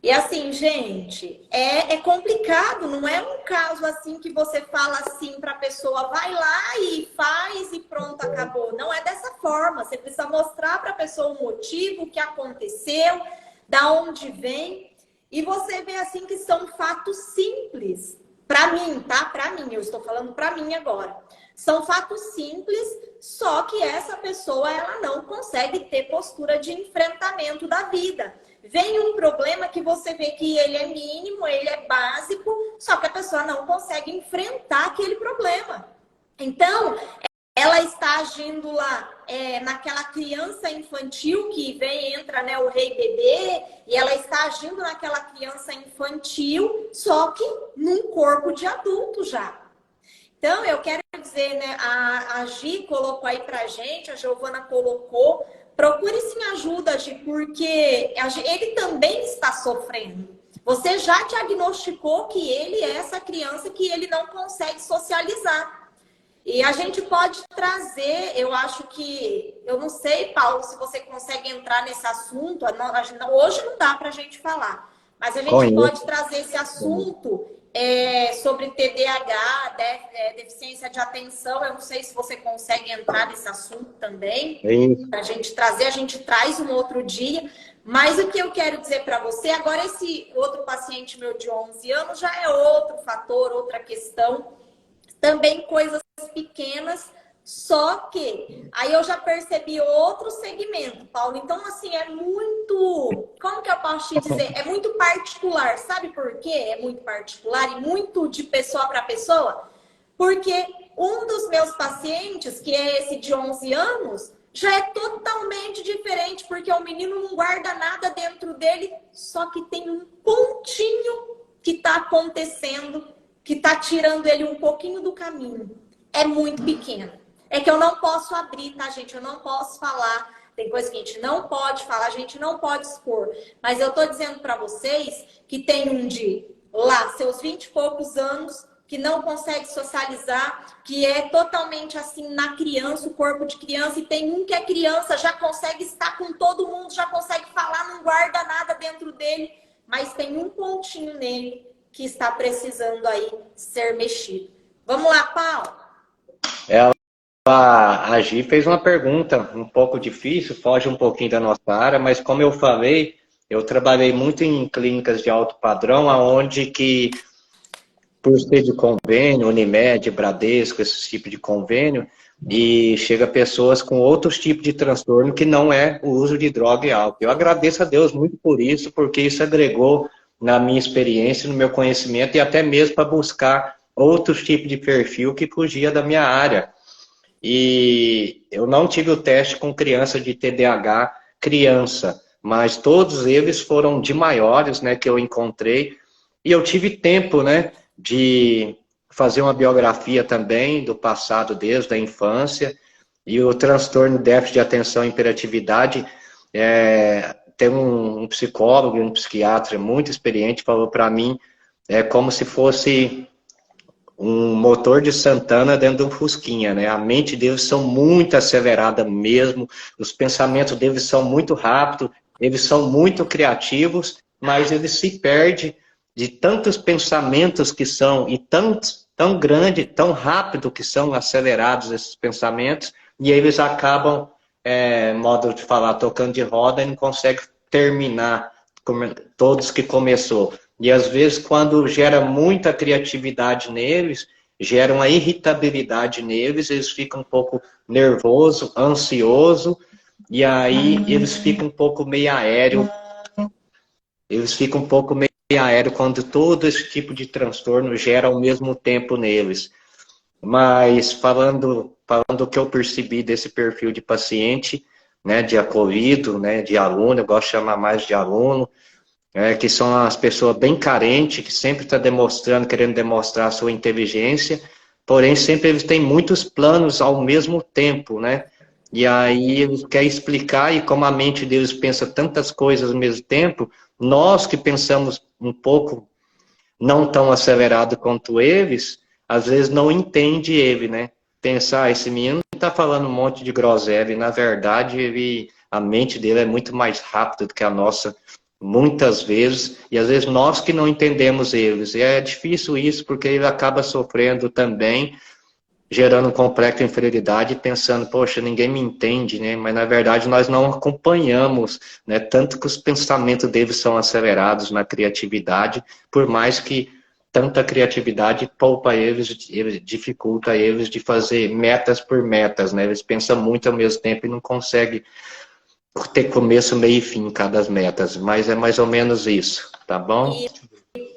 Speaker 2: E assim, gente, é complicado, não é um caso assim que você fala assim para a pessoa, vai lá e faz e pronto, acabou. Não é dessa forma, você precisa mostrar para a pessoa o motivo, o que aconteceu, da onde vem. E você vê assim que são fatos simples, para mim, tá? Para mim, eu estou falando para mim agora. São fatos simples, só só que essa pessoa ela não consegue ter postura de enfrentamento da vida. Vem um problema que você vê que ele é mínimo, ele é básico, só que a pessoa não consegue enfrentar aquele problema. Então, ela está agindo lá naquela criança infantil que entra, né, o rei bebê, e ela está agindo naquela criança infantil, só que num corpo de adulto já. Então, eu quero dizer, né, a Gi colocou aí pra gente, a Giovana colocou, procure sim ajuda, Gi, porque ele também está sofrendo. Você já diagnosticou que ele é essa criança que ele não consegue socializar. E a gente pode trazer, eu acho que, eu não sei, Paulo, se você consegue entrar nesse assunto, hoje não dá pra gente falar, mas a gente pode trazer esse assunto sobre TDAH, deficiência de atenção. Eu não sei se você consegue entrar nesse assunto também, para a gente trazer, a gente traz um outro dia. Mas o que eu quero dizer para você, agora esse outro paciente meu de 11 anos já é outro fator, outra questão, também coisas pequenas, só que aí eu já percebi outro segmento, Paulo. Então, assim, é muito... Como que eu posso te dizer? É muito particular. Sabe por quê? É muito particular e muito de pessoa para pessoa. Porque um dos meus pacientes, que é esse de 11 anos, já é totalmente diferente, porque o menino não guarda nada dentro dele, só que tem um pontinho que está acontecendo, que está tirando ele um pouquinho do caminho. É muito pequeno. É que eu não posso abrir, tá, gente? Eu não posso falar. Tem coisa que a gente não pode falar, a gente não pode expor. Mas eu tô dizendo para vocês que tem um de lá, seus 20 e poucos anos, que não consegue socializar, que é totalmente assim na criança, o corpo de criança, e tem um que é criança, já consegue estar com todo mundo, já consegue falar, não guarda nada dentro dele, mas tem um pontinho nele que está precisando aí ser mexido. Vamos lá, Paulo.
Speaker 1: A Gi fez uma pergunta um pouco difícil, foge um pouquinho da nossa área, mas como eu falei, eu trabalhei muito em clínicas de alto padrão, onde que, por ser de convênio, Unimed, Bradesco, esse tipo de convênio, e chega pessoas com outros tipos de transtorno que não é o uso de droga e álcool. Eu agradeço a Deus muito por isso, porque isso agregou na minha experiência, no meu conhecimento, e até mesmo para buscar outros tipos de perfil que fugia da minha área. E eu não tive o teste com criança de TDAH criança, mas todos eles foram de maiores, né, que eu encontrei. E eu tive tempo, né, de fazer uma biografia também do passado deles, da infância. E o transtorno déficit de atenção e hiperatividade, tem um psicólogo e um psiquiatra muito experiente, falou para mim, é como se fosse um motor de Santana dentro de um Fusquinha, né? A mente deles são muito acelerada mesmo, os pensamentos deles são muito rápidos, eles são muito criativos, mas eles se perdem de tantos pensamentos que são, e tão grande, tão rápido que são acelerados esses pensamentos, e eles acabam, modo de falar, tocando de roda e não conseguem terminar todos que começou. E às vezes, quando gera muita criatividade neles, gera uma irritabilidade neles, eles ficam um pouco nervoso, ansioso, e aí eles ficam um pouco meio aéreo. Eles ficam um pouco meio aéreo quando todo esse tipo de transtorno gera ao mesmo tempo neles. Mas falando o que eu percebi desse perfil de paciente, né, de acolhido, né, de aluno, eu gosto de chamar mais de aluno, que são as pessoas bem carentes, que sempre estão demonstrando, querendo demonstrar a sua inteligência, porém sempre eles têm muitos planos ao mesmo tempo, né? E aí eles querem explicar, e como a mente deles pensa tantas coisas ao mesmo tempo, nós que pensamos um pouco não tão acelerado quanto eles, às vezes não entende ele, né? Pensar, esse menino está falando um monte de groselha, e na verdade a mente dele é muito mais rápida do que a nossa, muitas vezes, e às vezes nós que não entendemos eles. E é difícil isso, porque ele acaba sofrendo também, gerando um complexo de inferioridade, pensando, poxa, ninguém me entende, né? Mas na verdade nós não acompanhamos, né? Tanto que os pensamentos deles são acelerados na criatividade, por mais que tanta criatividade poupa eles, dificulta eles de fazer metas por metas, né? Eles pensam muito ao mesmo tempo e não conseguem ter começo, meio e fim em cada metas, mas é mais ou menos isso, tá bom?
Speaker 2: E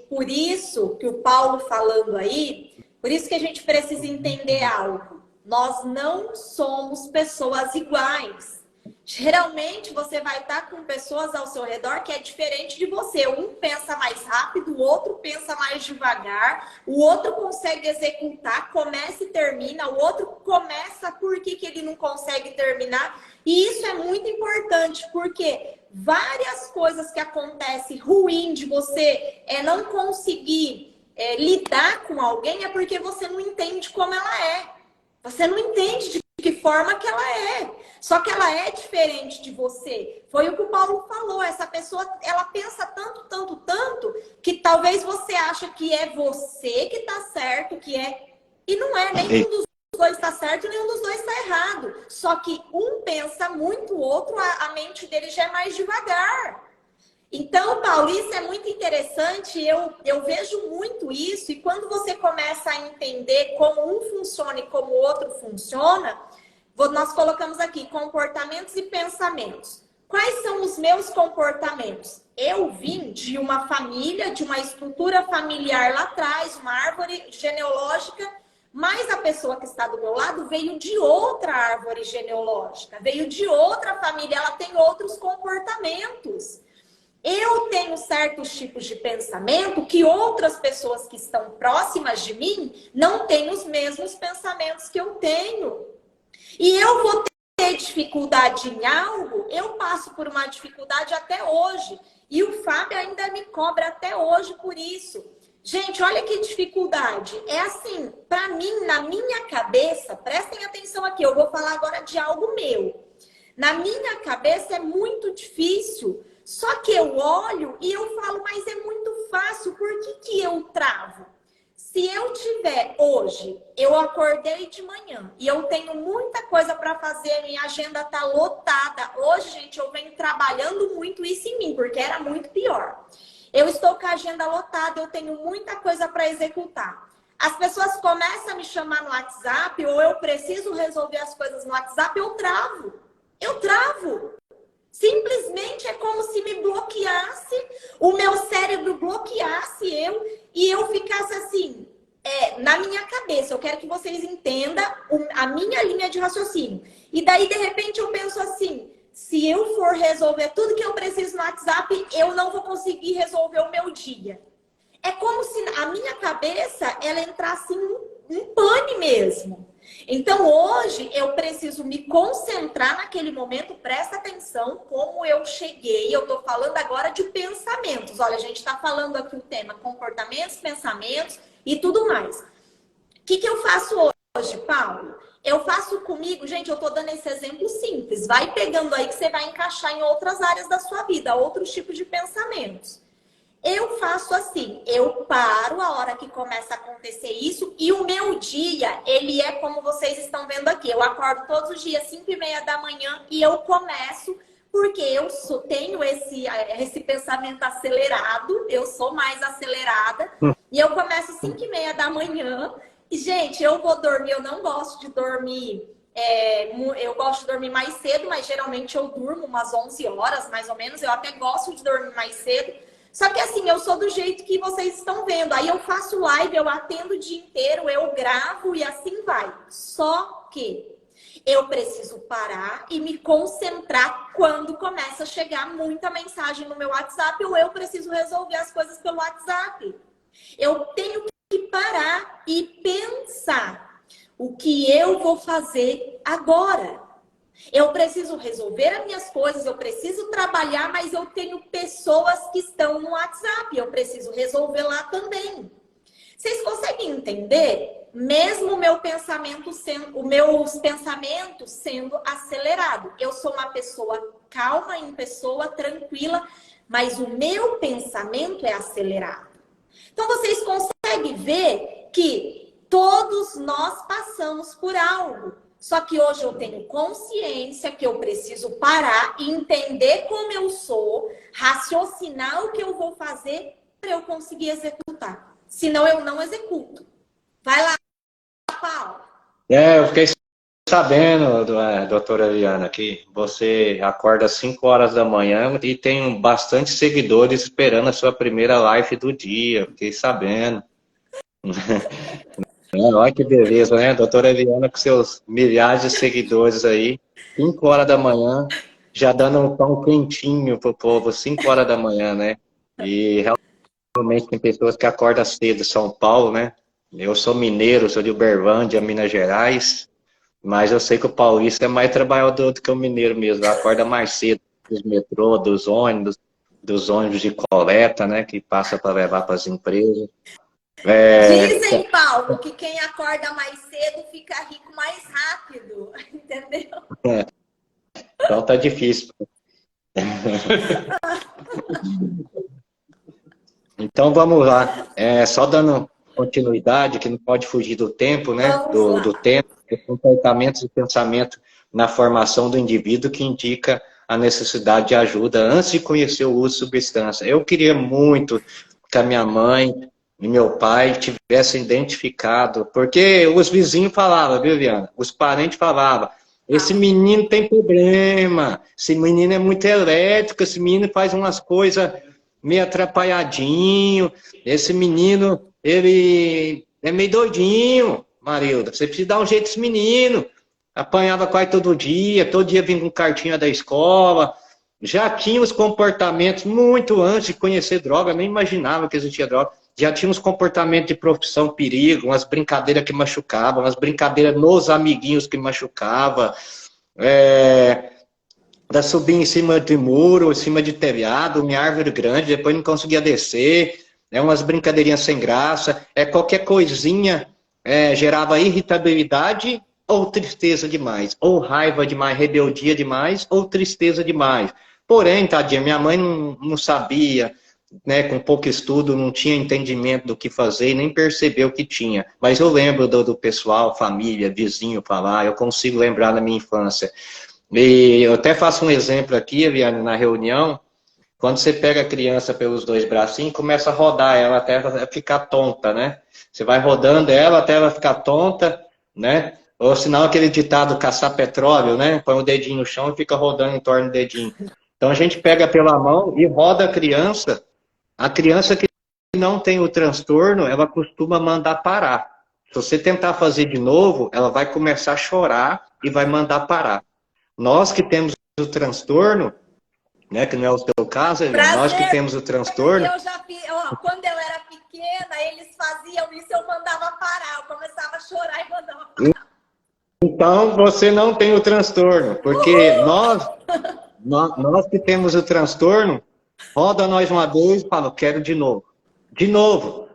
Speaker 2: por isso que o Paulo falando aí, por isso que a gente precisa entender algo. Nós não somos pessoas iguais. Geralmente você vai estar com pessoas ao seu redor que é diferente de você. Um pensa mais rápido, o outro pensa mais devagar, o outro consegue executar, começa e termina, o outro começa, por que ele não consegue terminar? E isso é muito importante, porque várias coisas que acontecem ruim de você não conseguir lidar com alguém é porque você não entende como ela é. Você não entende de que forma que ela é. Só que ela é diferente de você. Foi o que o Paulo falou. Essa pessoa, ela pensa tanto, que talvez você acha que é você que tá certo, que é... E não é, nenhum dos dois está certo, nenhum dos dois está errado. Só que um pensa muito, o outro, a mente dele já é mais devagar. Então, Paulo, isso é muito interessante, eu vejo muito isso, e quando você começa a entender como um funciona e como o outro funciona, nós colocamos aqui comportamentos e pensamentos. Quais são os meus comportamentos? Eu vim de uma família, de uma estrutura familiar lá atrás, uma árvore genealógica, mas a pessoa que está do meu lado veio de outra árvore genealógica, veio de outra família, ela tem outros comportamentos. Eu tenho certos tipos de pensamento que outras pessoas que estão próximas de mim não têm os mesmos pensamentos que eu tenho. E eu vou ter dificuldade em algo, eu passo por uma dificuldade até hoje. E o Fábio ainda me cobra até hoje por isso. Gente, olha que dificuldade. É assim, para mim, na minha cabeça, prestem atenção aqui, eu vou falar agora de algo meu. Na minha cabeça é muito difícil. Só que eu olho e eu falo, mas é muito fácil, por que eu travo? Se eu tiver hoje, eu acordei de manhã e eu tenho muita coisa para fazer, minha agenda tá lotada. Hoje, gente, eu venho trabalhando muito isso em mim, porque era muito pior. Eu estou com a agenda lotada, eu tenho muita coisa para executar. As pessoas começam a me chamar no WhatsApp ou eu preciso resolver as coisas no WhatsApp, eu travo. Eu travo. Simplesmente é como se me bloqueasse, o meu cérebro bloqueasse e eu ficasse assim, na minha cabeça. Eu quero que vocês entendam a minha linha de raciocínio. E daí, de repente, eu penso assim, se eu for resolver tudo que eu preciso no WhatsApp, eu não vou conseguir resolver o meu dia. É como se a minha cabeça, ela entrasse em pane mesmo. Então, hoje, eu preciso me concentrar naquele momento. Presta atenção como eu cheguei. Eu estou falando agora de pensamentos. Olha, a gente está falando aqui o tema comportamentos, pensamentos e tudo mais. O que eu faço hoje, Paulo? Eu faço comigo, gente, eu estou dando esse exemplo simples. Vai pegando aí que você vai encaixar em outras áreas da sua vida, outros tipos de pensamentos. Eu faço assim, eu paro a hora que começa a acontecer isso e o meu dia, ele é como vocês estão vendo aqui. Eu acordo todos os dias, 5h30 da manhã e eu começo, porque eu tenho esse pensamento acelerado, eu sou mais acelerada, e eu começo 5h30 da manhã. E, gente, eu vou dormir, eu não gosto de dormir... eu gosto de dormir mais cedo, mas geralmente eu durmo umas 11 horas, mais ou menos. Eu até gosto de dormir mais cedo. Só que assim, eu sou do jeito que vocês estão vendo. Aí eu faço live, eu atendo o dia inteiro, eu gravo e assim vai. Só que eu preciso parar e me concentrar quando começa a chegar muita mensagem no meu WhatsApp ou eu preciso resolver as coisas pelo WhatsApp. Eu tenho que parar e pensar o que eu vou fazer agora. Eu preciso resolver as minhas coisas, eu preciso trabalhar, mas eu tenho pessoas que estão no WhatsApp, eu preciso resolver lá também. Vocês conseguem entender? Mesmo o meu pensamento os meus pensamentos sendo acelerados. Eu sou uma pessoa calma, uma pessoa tranquila, mas o meu pensamento é acelerado. Então vocês conseguem ver que todos nós passamos por algo. Só que hoje eu tenho consciência que eu preciso parar e entender como eu sou, raciocinar o que eu vou fazer para eu conseguir executar. senão eu não executo. Vai lá, Paulo.
Speaker 1: Eu fiquei sabendo, doutora Eliana, que você acorda às 5 horas da manhã e tem bastante seguidores esperando a sua primeira live do dia. Fiquei sabendo. Olha que beleza, né? Doutora Eliana com seus milhares de seguidores aí. 5 horas da manhã, já dando um pão quentinho pro povo, 5 horas da manhã, né? E realmente tem pessoas que acordam cedo em São Paulo, né? Eu sou mineiro, sou de Uberlândia, Minas Gerais. Mas eu sei que o paulista é mais trabalhador do que o mineiro mesmo. Acorda mais cedo dos metrô, dos ônibus de coleta, né? Que passa para levar para as empresas.
Speaker 2: Dizem, Paulo, que quem acorda mais cedo fica rico mais rápido. Entendeu?
Speaker 1: Então tá difícil. Então vamos lá. Só dando continuidade, que não pode fugir do tempo, né? Do tempo, dos comportamentos e pensamento na formação do indivíduo que indica a necessidade de ajuda antes de conhecer o uso de substância. Eu queria muito que a minha mãe e meu pai tivessem identificado, porque os vizinhos falavam, Viviana, os parentes falavam, esse menino tem problema, esse menino é muito elétrico, esse menino faz umas coisas meio atrapalhadinho, esse menino, ele é meio doidinho, Marilda, você precisa dar um jeito desse menino. Apanhava quase todo dia vinha com cartinha da escola, já tinha os comportamentos muito antes de conhecer droga, nem imaginava que existia droga, já tinha uns comportamentos de profissão perigo, umas brincadeiras que machucavam, umas brincadeiras nos amiguinhos que machucavam, da subir em cima de muro, em cima de telhado, em árvore grande, depois não conseguia descer, umas brincadeirinhas sem graça, qualquer coisinha gerava irritabilidade ou tristeza demais, ou raiva demais, rebeldia demais, ou tristeza demais. Porém, tadinha, minha mãe não sabia, né, com pouco estudo, não tinha entendimento do que fazer e nem percebeu que tinha. Mas eu lembro do pessoal, família, vizinho falar, eu consigo lembrar da minha infância. E eu até faço um exemplo aqui, Eliane, na reunião, quando você pega a criança pelos dois bracinhos, começa a rodar ela até ela ficar tonta, né? Você vai rodando ela até ela ficar tonta, né? Ou senão aquele ditado caçar petróleo, né? Põe o dedinho no chão e fica rodando em torno do dedinho. Então a gente pega pela mão e roda a criança. A criança que não tem o transtorno, ela costuma mandar parar. Se você tentar fazer de novo, ela vai começar a chorar e vai mandar parar. Nós que temos o transtorno, né, que não é o seu caso, nós que temos o transtorno...
Speaker 2: Eu já fiz, quando eu era pequena, eles faziam isso, eu mandava parar, eu começava a chorar e mandava parar.
Speaker 1: Então, você não tem o transtorno, porque nós que temos o transtorno, roda nós uma vez e fala, quero de novo. De novo,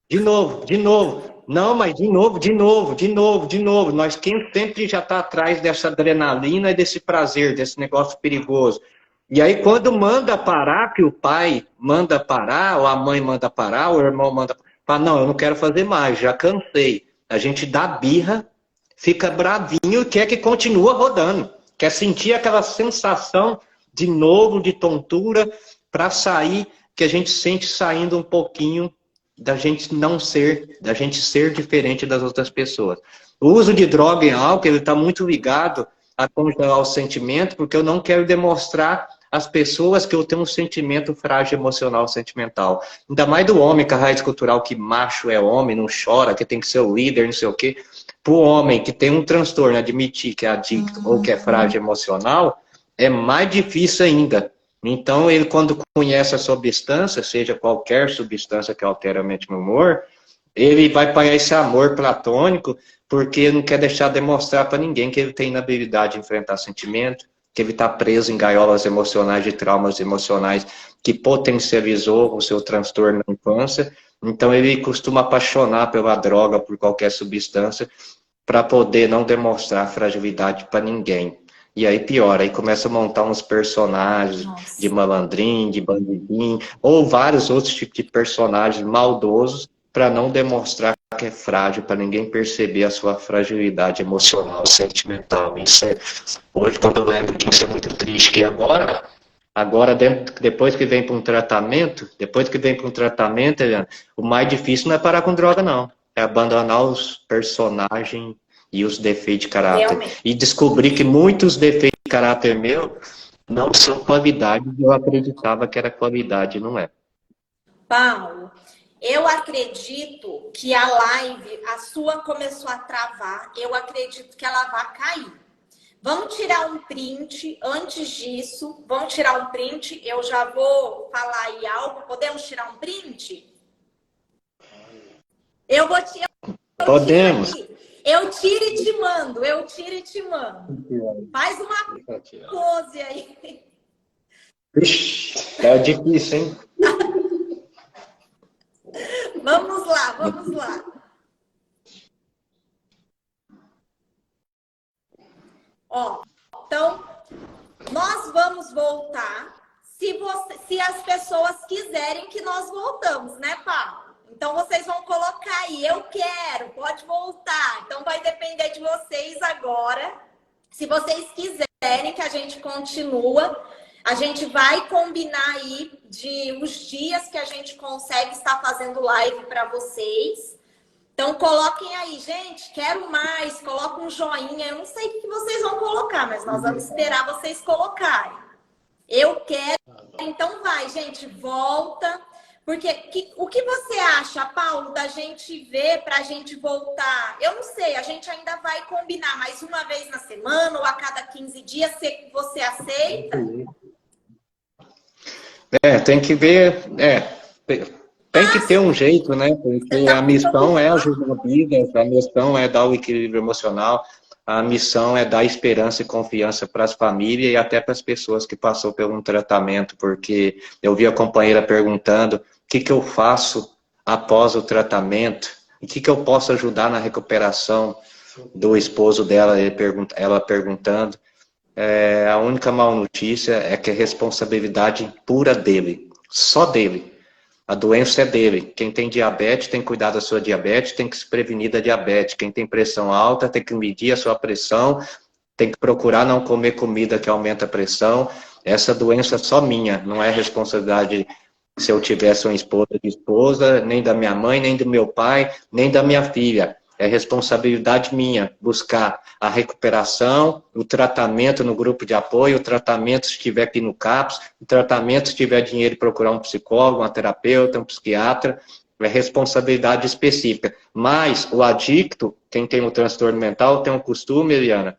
Speaker 1: de novo, de novo. Não, mas de novo, de novo, de novo, de novo. Nós quem sempre já está atrás dessa adrenalina e desse prazer, desse negócio perigoso. E aí, quando manda parar, que o pai manda parar, ou a mãe manda parar, ou o irmão manda parar, fala, não, eu não quero fazer mais, já cansei. A gente dá birra, fica bravinho e quer que continue rodando. Quer sentir aquela sensação de novo, de tontura, para sair, que a gente sente saindo um pouquinho da gente não ser, da gente ser diferente das outras pessoas. O uso de droga e álcool, ele está muito ligado a congelar o sentimento, porque eu não quero demonstrar às pessoas que eu tenho um sentimento frágil emocional, sentimental. Ainda mais do homem, com a raiz cultural que macho é homem, não chora, que tem que ser o líder, não sei o quê. Para o homem que tem um transtorno, admitir que é adicto ou que é frágil emocional, é mais difícil ainda. Então, ele quando conhece a substância, seja qualquer substância que altera a mente e o humor, ele vai pagar esse amor platônico, porque ele não quer deixar de demonstrar para ninguém que ele tem inabilidade de enfrentar sentimento, que ele está preso em gaiolas emocionais de traumas emocionais que potencializou o seu transtorno na infância. Então ele costuma apaixonar pela droga, por qualquer substância, para poder não demonstrar fragilidade para ninguém. E aí piora, aí começa a montar uns personagens de malandrinho, de bandidinho, ou vários outros tipos de personagens maldosos, para não demonstrar que é frágil, para ninguém perceber a sua fragilidade emocional, sentimental. Isso hoje, quando eu lembro que isso é muito triste, que agora Agora, depois que vem para um tratamento, Eliana, o mais difícil não é parar com droga, não. É abandonar os personagens e os defeitos de caráter.
Speaker 2: Realmente.
Speaker 1: E descobrir que muitos defeitos de caráter meu não são qualidade, eu acreditava que era qualidade, não é.
Speaker 2: Paulo, eu acredito que a live, a sua começou a travar, eu acredito que ela vai cair. Vamos tirar um print antes disso. Vamos tirar um print. Eu já vou falar aí algo. Podemos tirar um print? Eu vou tirar.
Speaker 1: Podemos.
Speaker 2: Eu tiro e te mando. Eu tiro e te mando. Faz uma pose aí.
Speaker 1: Ixi, é difícil, hein?
Speaker 2: Vamos lá, vamos lá. Ó, então, nós vamos voltar se as pessoas quiserem que nós voltamos, né, Paulo? Então, vocês vão colocar aí, eu quero, pode voltar. Então, vai depender de vocês agora. Se vocês quiserem que a gente continua, a gente vai combinar aí os dias que a gente consegue estar fazendo live para vocês. Então, coloquem aí, gente, quero mais, coloca um joinha. Eu não sei o que vocês vão colocar, mas nós vamos esperar vocês colocarem. Eu quero, então vai, gente, volta. Porque o que você acha, Paulo, da gente ver para a gente voltar? Eu não sei, a gente ainda vai combinar mais uma vez na semana ou a cada 15 dias, se você aceita?
Speaker 1: Tem que ver, tem que ter um jeito, né? Porque a missão é ajudar vidas, a missão é dar o equilíbrio emocional, a missão é dar esperança e confiança para as famílias e até para as pessoas que passou por um tratamento, porque eu vi a companheira perguntando o que eu faço após o tratamento, o que eu posso ajudar na recuperação do esposo dela, ela perguntando. A única mal notícia é que é responsabilidade pura dele, só dele. A doença é dele. Quem tem diabetes tem que cuidar da sua diabetes, tem que se prevenir da diabetes. Quem tem pressão alta tem que medir a sua pressão, tem que procurar não comer comida que aumenta a pressão. Essa doença é só minha, não é responsabilidade se eu tivesse uma esposa, nem da minha mãe, nem do meu pai, nem da minha filha. É responsabilidade minha buscar a recuperação, o tratamento no grupo de apoio, o tratamento se tiver aqui no CAPS, o tratamento se tiver dinheiro procurar um psicólogo, um terapeuta, um psiquiatra, é responsabilidade específica. Mas o adicto, quem tem um transtorno mental, tem um costume, Eliana,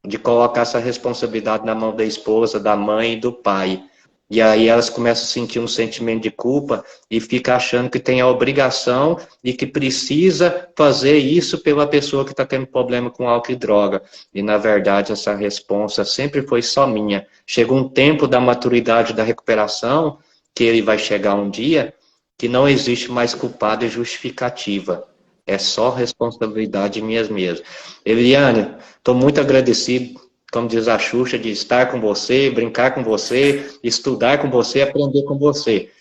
Speaker 1: de colocar essa responsabilidade na mão da esposa, da mãe e do pai. E aí elas começam a sentir um sentimento de culpa e fica achando que tem a obrigação e que precisa fazer isso pela pessoa que está tendo problema com álcool e droga. E, na verdade, essa responsa sempre foi só minha. Chega um tempo da maturidade da recuperação, que ele vai chegar um dia, que não existe mais culpado e justificativa. É só responsabilidade minha mesmo. Eliane, estou muito agradecido, como diz a Xuxa, de estar com você, brincar com você, estudar com você, aprender com você.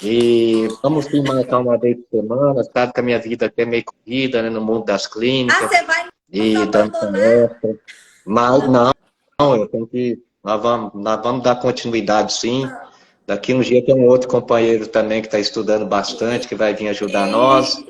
Speaker 1: E vamos sim marcar uma vez por semana, sabe que a minha vida aqui é meio corrida, né, no mundo das clínicas.
Speaker 2: Ah, você vai
Speaker 1: e
Speaker 2: nos
Speaker 1: dando
Speaker 2: abandonar?
Speaker 1: palestra. Mas não, eu tenho que. Nós vamos dar continuidade sim. Daqui um dia tem um outro companheiro também que está estudando bastante, que vai vir ajudar nós.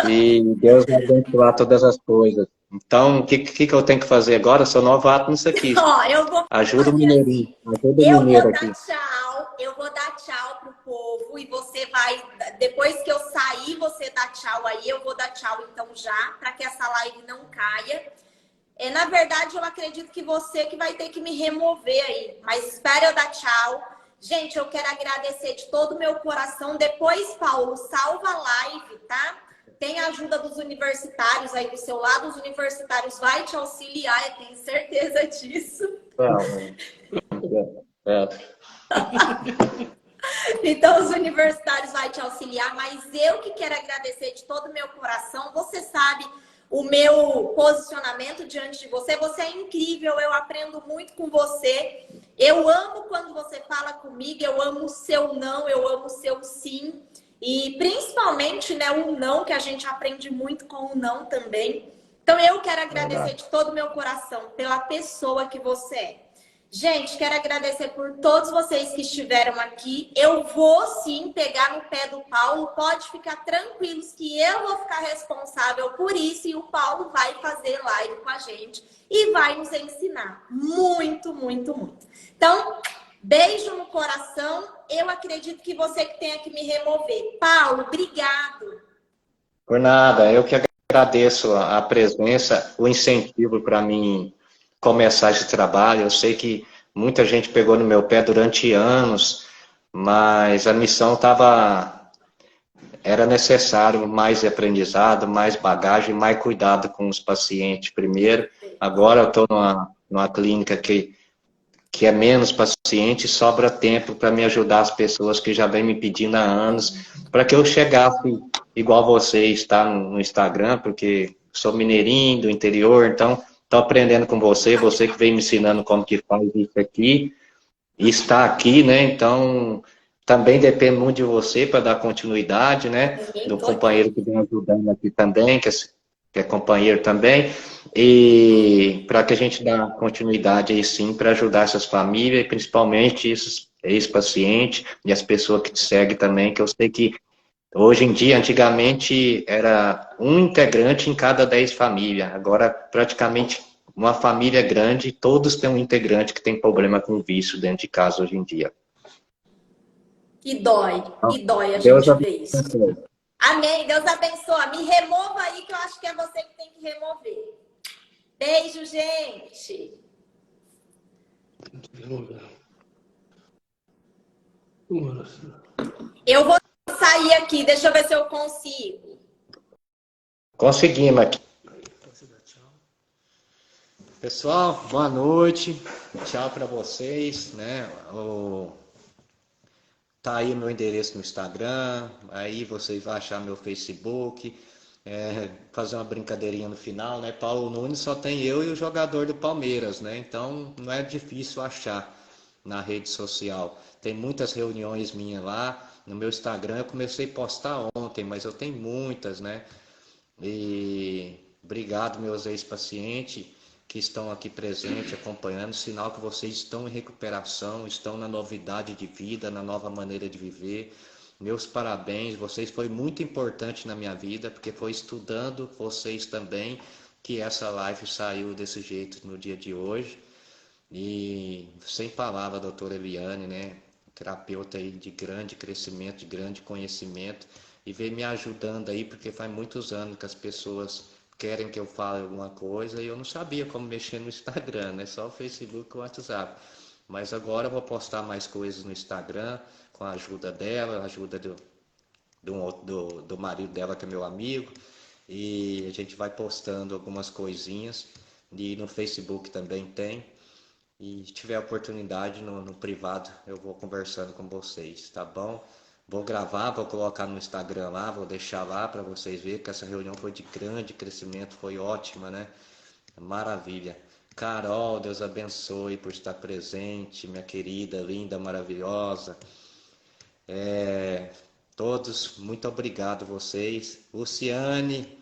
Speaker 1: E Deus vai abençoar todas as coisas. Então, o que eu tenho que fazer agora? Eu sou novato nisso aqui.
Speaker 2: Ó, eu vou
Speaker 1: Ajuda o
Speaker 2: fazer
Speaker 1: mineirinho.
Speaker 2: assim.
Speaker 1: Ajuda o
Speaker 2: Eu vou
Speaker 1: mineiro
Speaker 2: dar
Speaker 1: aqui.
Speaker 2: tchau, eu vou dar tchau pro povo e você vai, depois que eu sair, você dá tchau aí, eu vou dar tchau então já, para que essa live não caia. Na verdade, eu acredito que você que vai ter que me remover aí, mas espera eu dar tchau. Gente, eu quero agradecer de todo o meu coração. Depois, Paulo, salva a live, tá? Tem a ajuda dos universitários aí do seu lado, os universitários vai te auxiliar, eu tenho certeza disso. Então, os universitários vão te auxiliar, mas eu que quero agradecer de todo o meu coração. Você sabe o meu posicionamento diante de você. Você é incrível, eu aprendo muito com você. Eu amo quando você fala comigo, eu amo o seu não, eu amo o seu sim. E principalmente, né, o não, que a gente aprende muito com o não também. Então, eu quero agradecer de todo o meu coração pela pessoa que você é. Gente, quero agradecer por todos vocês que estiveram aqui. Eu vou sim pegar no pé do Paulo. Pode ficar tranquilos que eu vou ficar responsável por isso e o Paulo vai fazer live com a gente e vai nos ensinar muito, muito, muito. Então, beijo no coração. Eu acredito que você que tenha que me remover. Paulo, obrigado.
Speaker 1: Por nada, eu que agradeço a presença, o incentivo para mim começar esse trabalho. Eu sei que muita gente pegou no meu pé durante anos, mas a missão era necessário mais aprendizado, mais bagagem, mais cuidado com os pacientes primeiro. Agora eu estou numa clínica que é menos paciente, sobra tempo para me ajudar as pessoas que já vêm me pedindo há anos, para que eu chegasse igual você está no Instagram, porque sou mineirinho do interior, então estou aprendendo com você, você que vem me ensinando como que faz isso aqui, e está aqui, né? Então também depende muito de você para dar continuidade, né? Do companheiro que vem ajudando aqui também, que é companheiro também, e para que a gente dê continuidade aí sim, para ajudar essas famílias, e principalmente esses ex-pacientes e as pessoas que te seguem também, que eu sei que hoje em dia, antigamente, era um integrante em cada 10 famílias, agora praticamente uma família grande, todos têm um integrante que tem problema com vício dentro de casa hoje em dia.
Speaker 2: E dói a
Speaker 1: Deus
Speaker 2: gente ver isso.
Speaker 1: abençoe.
Speaker 2: Amém. Deus abençoe. Me remova aí, que eu acho que é você que tem que remover. Beijo, gente. Eu vou sair aqui. Deixa eu ver se eu consigo.
Speaker 1: Conseguimos aqui. Pessoal, boa noite. Tchau para vocês, né? Tá aí meu endereço no Instagram, aí vocês vão achar meu Facebook, fazer uma brincadeirinha no final, né? Paulo Nunes só tem eu e o jogador do Palmeiras, né? Então não é difícil achar na rede social. Tem muitas reuniões minhas lá no meu Instagram. Eu comecei a postar ontem, mas eu tenho muitas, né? E obrigado, meus ex-pacientes que estão aqui presentes, acompanhando, sinal que vocês estão em recuperação, estão na novidade de vida, na nova maneira de viver. Meus parabéns, vocês foi muito importante na minha vida, porque foi estudando vocês também que essa live saiu desse jeito no dia de hoje. E sem palavra, doutora Eliane, né? Terapeuta aí de grande crescimento, de grande conhecimento, e vem me ajudando aí, porque faz muitos anos que as pessoas querem que eu fale alguma coisa e eu não sabia como mexer no Instagram, né? Só o Facebook e o WhatsApp. Mas agora eu vou postar mais coisas no Instagram, com a ajuda dela, a ajuda do marido dela, que é meu amigo, e a gente vai postando algumas coisinhas, e no Facebook também tem. E se tiver oportunidade no privado, eu vou conversando com vocês, tá bom? Vou gravar, vou colocar no Instagram lá, vou deixar lá para vocês verem que essa reunião foi de grande crescimento, foi ótima, né? Maravilha. Carol, Deus abençoe por estar presente, minha querida, linda, maravilhosa. Todos, muito obrigado vocês. Luciane,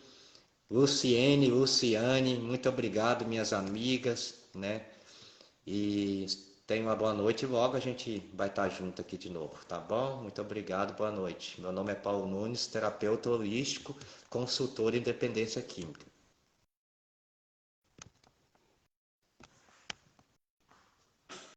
Speaker 1: muito obrigado, minhas amigas, né? E tenha uma boa noite e logo a gente vai estar junto aqui de novo, tá bom? Muito obrigado, boa noite. Meu nome é Paulo Nunes, terapeuta holístico, consultor em dependência química.